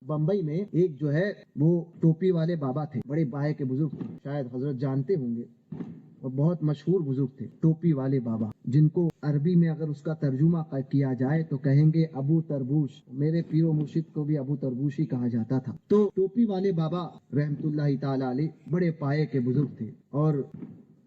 बम्बई में एक जो है वो टोपी वाले बाबा थे, बड़े बाय के बुजुर्ग थे, शायद हजरत जानते होंगे, और बहुत मशहूर बुजुर्ग थे टोपी वाले बाबा, जिनको अरबी में अगर उसका तर्जुमा किया जाए तो कहेंगे अबू तरबूश। मेरे पीरो मुर्शिद को भी अबू तरबूश ही कहा जाता था। तो टोपी वाले बाबा रहमतुल्लाहि ताला अलैह बड़े पाए के बुजुर्ग थे और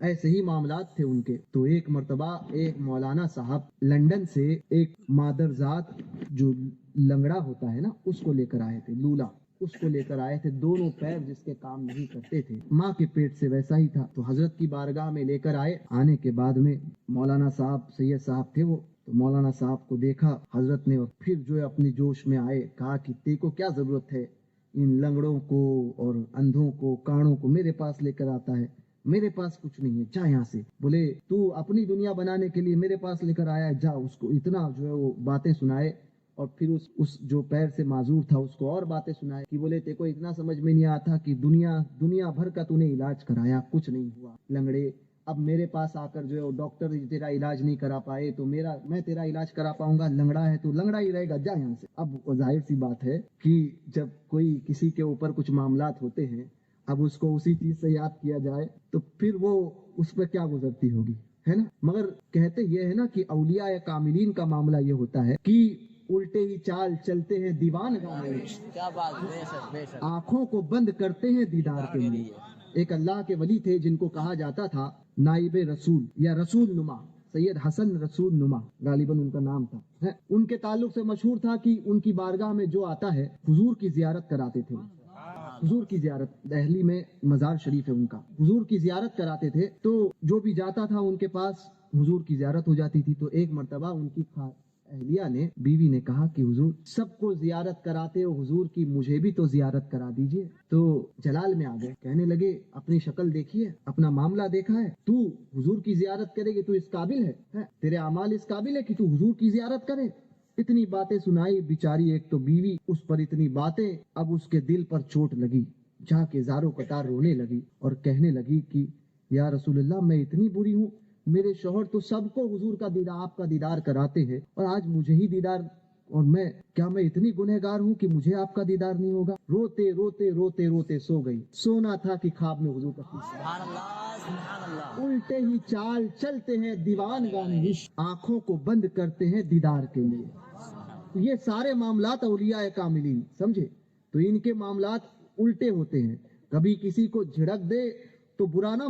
ऐसे ही मामलात थे उनके। तो एक मर्तबा एक मौलाना साहब लंदन से एक मादरजात जो लंगड़ा होता है ना, उसको लेकर आए थे, लूला उसको लेकर आए थे, दोनों पैर जिसके काम नहीं करते थे, माँ के पेट से वैसा ही था। तो हजरत की बारगाह में लेकर आए। आने के बाद में मौलाना साहब, सैयद साहब थे वो, तो मौलाना साहब को देखा हजरत ने, फिर जो है अपनी जोश में आए, कहा कि तेरे को क्या जरूरत है इन लंगड़ों को और अंधों को, काणों को मेरे पास लेकर आता है, मेरे पास कुछ नहीं है, जा यहाँ से। बोले तू अपनी दुनिया बनाने के लिए मेरे पास लेकर आया है, जा। उसको इतना जो है वो बातें सुनाए और फिर उस जो पैर से माजूर था उसको और बातें सुनाए कि बोले तेरे को इतना समझ में नहीं आता कि दुनिया भर का तूने इलाज कराया, कुछ नहीं हुआ लंगड़े, अब मेरे पास आकर जो है वो डॉक्टर तेरा इलाज नहीं करा पाए तो मैं तेरा इलाज करा पाऊंगा? लंगड़ा है तो लंगड़ा ही रहेगा, जा यहाँ से। अब जाहिर सी बात है कि जब कोई किसी के ऊपर कुछ मामलात होते हैं, अब उसको उसी चीज से याद किया जाए तो फिर वो उस पर क्या गुजरती होगी, है ना। मगर कहते ये है ना कि औलिया या कामिलीन का मामला ये होता है कि उल्टे ही चाल चलते हैं दीवान गाने, क्या बात, बेशक बेशक, आंखों को बंद करते हैं दीदार के लिए। एक अल्लाह के वली थे जिनको कहा जाता था नाइबे रसूल या रसूल नुमा, सैयद हसन रसूल नुमा गालिबन उनका नाम था, है। उनके ताल्लुक से मशहूर था कि उनकी बारगाह में जो आता है हुजूर की जियारत कराते थे। हुजूर की जियारत, दिल्ली में मजार शरीफ है उनका, हुजूर की जियारत कराते थे। तो जो भी जाता था उनके पास हुजूर की जियारत हो जाती थी। तो एक मर्तबा उनकी अहलिया ने, बीवी ने कहा कि हुजूर सबको जियारत कराते हो, हुजूर की मुझे भी तो जियारत करा दीजिए। तो जलाल में आ गए, कहने लगे अपनी शक्ल देखिए, अपना मामला देखा है, तू हुजूर की जियारत करेगी, तू इस काबिल है? तेरे अमाल इस काबिल है कि तू हुजूर की जियारत करे? इतनी बातें सुनाई बेचारी, एक तो बीवी, उस पर इतनी बातें, अब उसके दिल पर चोट लगी, जाके ज़ारो कतार रोने लगी और कहने लगी कि या रसूलल्लाह मैं इतनी बुरी हूँ, मेरे शौहर तो सबको हुजूर का दीदार, आपका दीदार कराते हैं और आज मुझे ही दीदार, और मैं इतनी गुनहगार हूँ कि मुझे आपका दीदार नहीं होगा। रोते रोते रोते रोते सो गई। सोना था कि ख्वाब में हुजूर का सुभान अल्लाह, सुभान अल्लाह। उल्टे ही चाल चलते हैं दीवान गाने इश्क, आंखों को बंद करते हैं दीदार के लिए। ये सारे मामलात औलिया कामिलीन, समझे? तो इनके मामलात उल्टे होते हैं। कभी किसी को झिड़क दे तो बुरा ना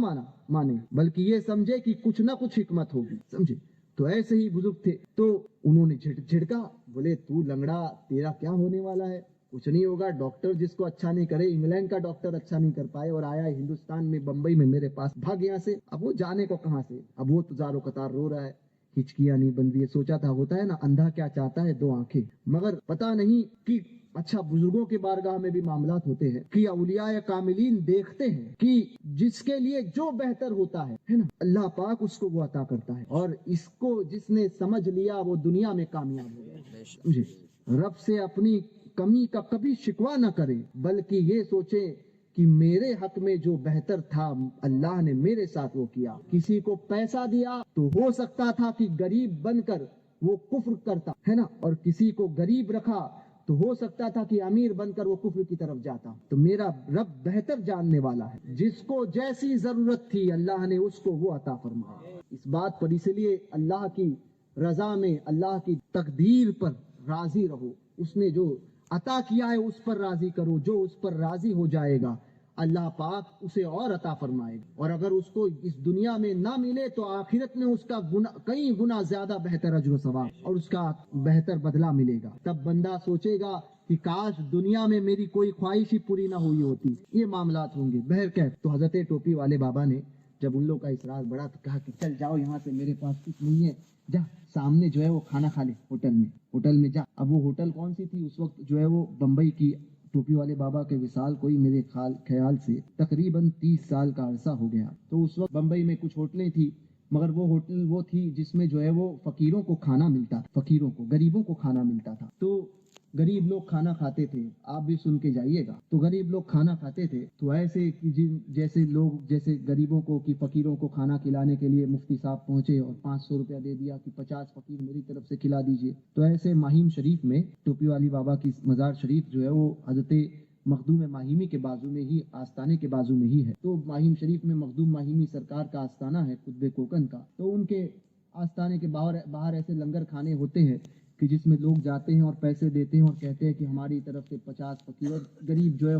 माने, बल्कि ये समझे कि कुछ ना कुछ हिकमत होगी, समझे? तो ऐसे ही बुजुर्ग थे, तो उन्होंने झिड़का, बोले तू लंगड़ा, तेरा क्या होने वाला है? कुछ नहीं होगा। डॉक्टर जिसको अच्छा नहीं करे, इंग्लैंड का डॉक्टर अच्छा नहीं कर पाए और आया हिंदुस्तान में, बंबई में मेरे पास, भाग यहाँ से। अब वो जाने को कहाँ से, अब वो तो ज़ारो कतार रो रहा है, हिचकियां नहीं बन रही है। सोचा था, होता है ना अंधा क्या चाहता है, दो आंखें। मगर पता नहीं कि अच्छा, बुजुर्गों के बारगाह में भी मामलात होते हैं कि औलिया या कामिलीन देखते हैं कि जिसके लिए जो बेहतर होता है ना, अल्लाह पाक उसको वो अता करता है, और इसको जिसने समझ लिया वो दुनिया में कामयाब हो गया। समझे? रब से अपनी कमी का कभी शिकवा न करे, बल्कि ये सोचे कि मेरे हक में जो बेहतर था अल्लाह ने मेरे साथ वो किया। किसी को पैसा दिया तो हो सकता था कि गरीब बनकर वो कुफ्र करता, है ना, और किसी को गरीब रखा तो हो सकता था कि अमीर बनकर वो कुफ्र की तरफ जाता। तो मेरा रब बेहतर जानने वाला है, जिसको जैसी जरूरत थी अल्लाह ने उसको वो अता फरमाया। इस बात पर इसलिए अल्लाह की रजा में, अल्लाह की तकदीर पर राजी रहो। उसने जो अता किया है उस पर राजी करो। जो उस पर राजी हो जाएगा अल्लाह पाक उसे और अता फरमाएगा। और अगर उसको इस दुनिया में ना मिले तो आखिरत में उसका कई गुना ज्यादा बेहतर अजर सवाब और उसका बेहतर बदला मिलेगा। तब बंदा सोचेगा कि काश दुनिया में मेरी कोई ख्वाहिश ही पूरी ना हुई होती। ये मामलात होंगे। बहरकैफ तो हजरत टोपी वाले बाबा ने जब उन लोग का इसरार बढ़ा तो कहा कि चल जाओ यहाँ से, मेरे पास कुछ नहीं है, जा सामने जो है वो खाना खा ले होटल में जा। अब वो होटल कौन सी थी उस वक्त, जो है वो बंबई की टोपी वाले बाबा के विसाल कोई मेरे ख्याल से तकरीबन 30 साल का अरसा हो गया। तो उस वक्त बंबई में कुछ होटलें थी, मगर वो होटल वो थी जिसमें जो है वो फकीरों को खाना मिलता था, फकीरों को, गरीबों को खाना मिलता था। तो गरीब लोग खाना खाते थे, आप भी सुन के जाइएगा। तो गरीब लोग खाना खाते थे, तो ऐसे कि जैसे लोग, जैसे गरीबों को कि फकीरों को खाना खिलाने के लिए मुफ्ती साहब पहुंचे और 500 रुपया दे दिया कि 50 फकीर मेरी तरफ से खिला दीजिए। तो ऐसे माहिम शरीफ में, टोपी वाली बाबा की मज़ार शरीफ जो है वो हजरत मखदूम माहिमी के बाजू में ही, आस्थाने के बाजू में ही है। तो माहिम शरीफ में मखदूम माहिमी सरकार का आस्थाना है, कुतुब कोकन का। तो उनके आस्थाने के बाहर ऐसे लंगर खाने होते हैं कि जिसमें लोग जाते हैं और पैसे देते हैं और कहते हैं कि हमारी तरफ से 50 फकीर, और गरीब जो है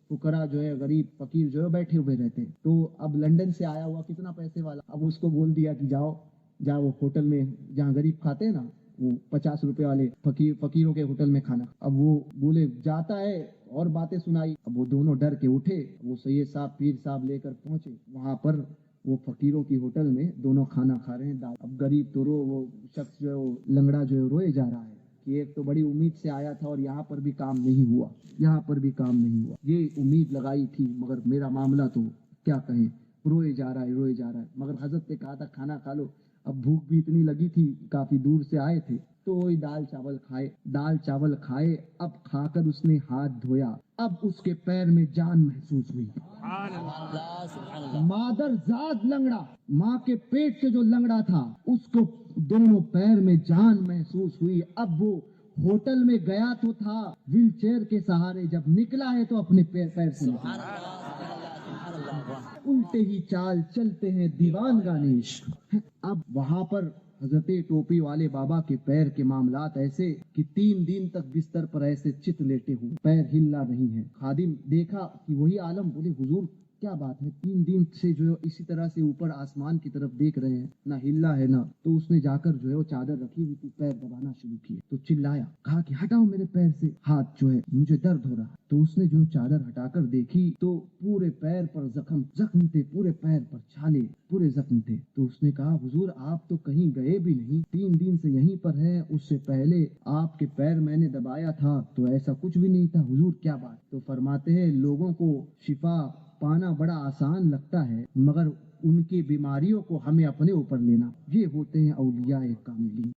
फुकरा जो है, गरीब फकीर जो है बैठे हुए रहते हैं। तो अब लंदन से आया हुआ कितना पैसे वाला, अब उसको बोल दिया कि जाओ वो होटल में जहाँ गरीब खाते हैं ना, वो 50 रुपए वाले फकीरों के होटल में खाना। अब वो बोले जाता है और बातें सुनाई। अब वो दोनों डर के उठे, वो सैयद साहब पीर साहब लेकर पहुंचे वहां पर, वो फकीरों की होटल में दोनों खाना खा रहे हैं। अब गरीब तो वो शख्स जो है, वो लंगड़ा जो है रोए जा रहा है कि एक तो बड़ी उम्मीद से आया था और यहाँ पर भी काम नहीं हुआ, यहाँ पर भी काम नहीं हुआ। ये उम्मीद लगाई थी मगर मेरा मामला तो क्या कहें, रोए जा रहा है, रोए जा रहा है। मगर हजरत ने कहा था खाना खा लो। अब भूख भी इतनी लगी थी, काफी दूर से आए थे, तो वही दाल चावल खाए। अब खाकर उसने हाथ धोया, अब उसके पैर में जान महसूस हुई। अल्लाह सुभान अल्लाह। मादरजाद लंगड़ा, माँ के पेट से जो लंगड़ा था, उसको दोनों पैर में जान महसूस हुई। अब वो होटल में गया तो था व्हील चेयर के सहारे, जब निकला है तो अपने पैर से निकला। सुभान अल्लाह सुभान अल्लाह वाह। उल्टे ही चाल चलते हैं दीवान गाने इश्क। अब वहां पर हजरत टोपी वाले बाबा के पैर के मामलात ऐसे कि 3 दिन तक बिस्तर पर ऐसे चित लेटे हुए, पैर हिलना नहीं है। खादिम देखा कि वही आलम, बोले हुजूर क्या बात है, 3 दिन से जो है इसी तरह से ऊपर आसमान की तरफ देख रहे हैं, ना हिलना है ना। तो उसने जाकर जो है वो चादर रखी हुई थी, पैर दबाना शुरू किए। तो चिल्लाया, कहा कि हटाओ मेरे पैर से हाथ, जो है मुझे दर्द हो रहा है। तो उसने जो चादर हटाकर देखी तो पूरे पैर पर जख्म थे, पूरे पैर पर छाले, पूरे जख्म थे। तो उसने कहा हुजूर आप तो कहीं गए भी नहीं, 3 दिन से यहीं पर है, उससे पहले आपके पैर मैंने दबाया था तो ऐसा कुछ भी नहीं था, हुजूर क्या बात। तो फरमाते हैं लोगों को शिफा पाना बड़ा आसान लगता है, मगर उनकी बीमारियों को हमें अपने ऊपर लेना, ये होते हैं औलिया कामिलीन।